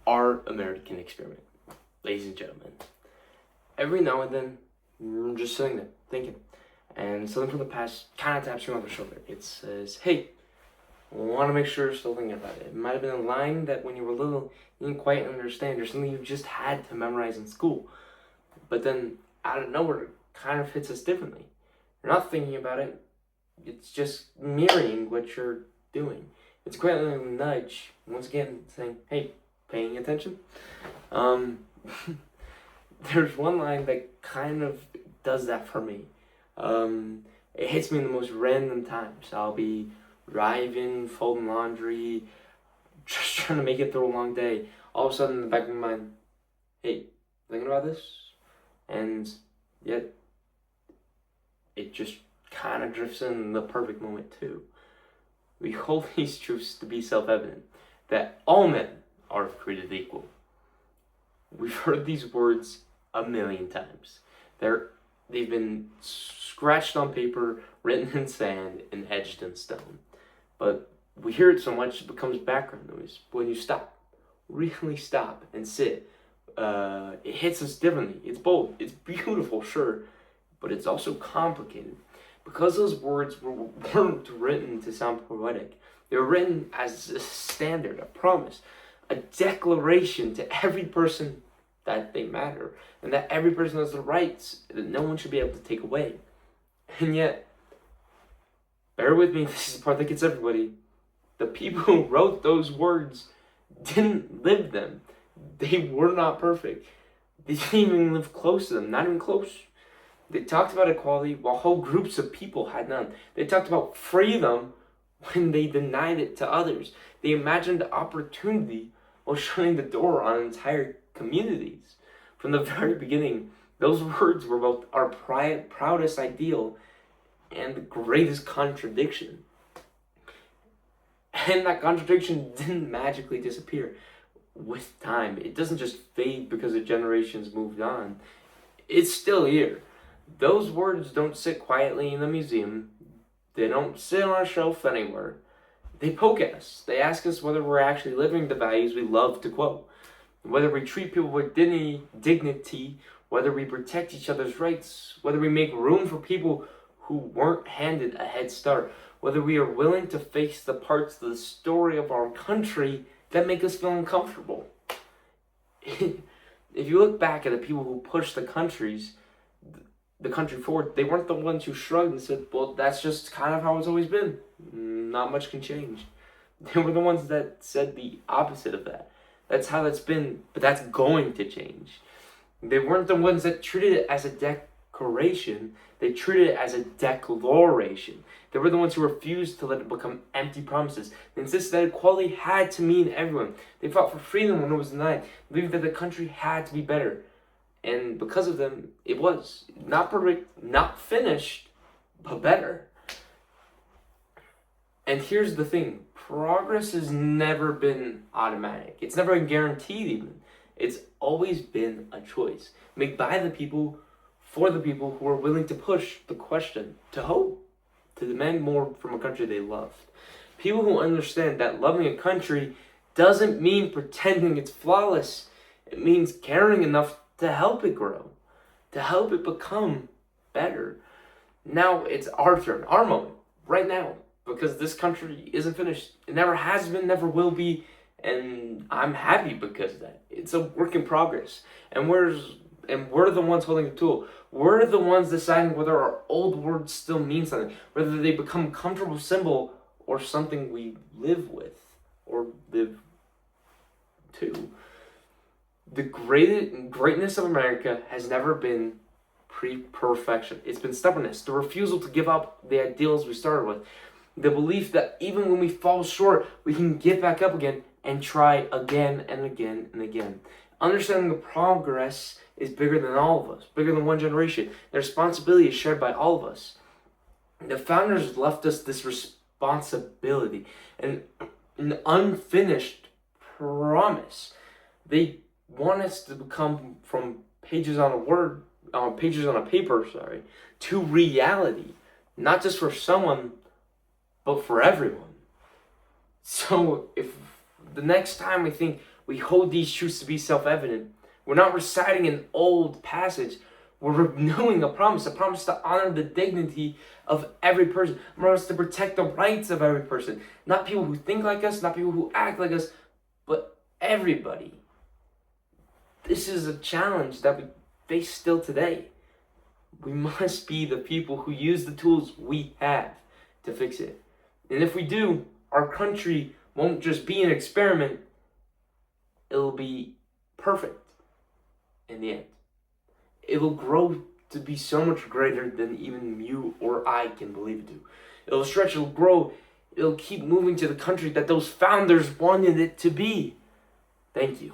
our American experiment, ladies and gentlemen. Every now and then, I'm just sitting there thinking, and something from the past kind of taps you on the shoulder. It says, "Hey, I want to make sure you're still thinking about it." It might have been a line that when you were little, you didn't quite understand, or something you just had to memorize in school. But then, out of nowhere, it kind of hits us differently. You're not thinking about it, it's just mirroring what you're doing. It's quite a nudge, once again, saying, "Hey, paying attention?" Um, there's one line that kind of does that for me. It hits me in the most random times. I'll be driving, folding laundry, just trying to make it through a long day. All of a sudden, in the back of my mind, "Hey, thinking about this?" And yet, it just kind of drifts in the perfect moment, too. We hold these truths to be self-evident, that all men are created equal. We've heard these words a million times. They've been scratched on paper, written in sand, and etched in stone. But we hear it so much it becomes background noise. When you stop, really stop and sit, it hits us differently. It's bold, it's beautiful, sure, but it's also complicated. Because those words weren't written to sound poetic, they were written as a standard, a promise, a declaration to every person that they matter, and that every person has the rights that no one should be able to take away. And yet, bear with me, this is the part that gets everybody. The people who wrote those words didn't live them. They were not perfect. They didn't even live close to them, not even close. They talked about equality while whole groups of people had none. They talked about freedom when they denied it to others. They imagined opportunity while shutting the door on entire communities. From the very beginning, those words were both our proudest ideal and the greatest contradiction. And that contradiction didn't magically disappear with time. It doesn't just fade because the generations moved on. It's still here. Those words don't sit quietly in the museum. They don't sit on a shelf anywhere. They poke at us. They ask us whether we're actually living the values we love to quote, whether we treat people with dignity, whether we protect each other's rights, whether we make room for people who weren't handed a head start, whether we are willing to face the parts of the story of our country that make us feel uncomfortable. If you look back at the people who pushed the country forward, they weren't the ones who shrugged and said, "Well, that's just kind of how it's always been. Not much can change." They were the ones that said the opposite of that. That's how it's been, but that's going to change. They weren't the ones that treated it as a decoration. They treated it as a declaration. They were the ones who refused to let it become empty promises. They insisted that equality had to mean everyone. They fought for freedom when it was denied. They believed that the country had to be better. And because of them, it was. Not perfect, not finished, but better. And here's the thing. Progress has never been automatic. It's never been guaranteed even. It's always been a choice made by the people, for the people who are willing to push the question, to hope, to demand more from a country they loved. People who understand that loving a country doesn't mean pretending it's flawless. It means caring enough to help it grow, to help it become better. Now it's our turn, our moment, right now, because this country isn't finished. It never has been, never will be, and I'm happy because of that. It's a work in progress, and we're the ones holding the tool. We're the ones deciding whether our old words still mean something, whether they become a comfortable symbol or something we live with or live to. The greatness of America has never been perfection. It's been stubbornness, the refusal to give up the ideals we started with, the belief that even when we fall short, we can get back up again and try again and again and again. Understanding the progress is bigger than all of us, bigger than one generation. The responsibility is shared by all of us. The founders left us this responsibility, an unfinished promise. They want us to become from pages on a paper, to reality, not just for someone, but for everyone. So if the next time we think We hold these truths to be self-evident. We're not reciting an old passage. We're renewing a promise to honor the dignity of every person, a promise to protect the rights of every person. Not people who think like us, not people who act like us, but everybody. This is a challenge that we face still today. We must be the people who use the tools we have to fix it. And if we do, our country won't just be an experiment, it'll be perfect in the end. It will grow to be so much greater than even you or I can believe it to. It'll stretch, it'll grow, it'll keep moving to the country that those founders wanted it to be. Thank you.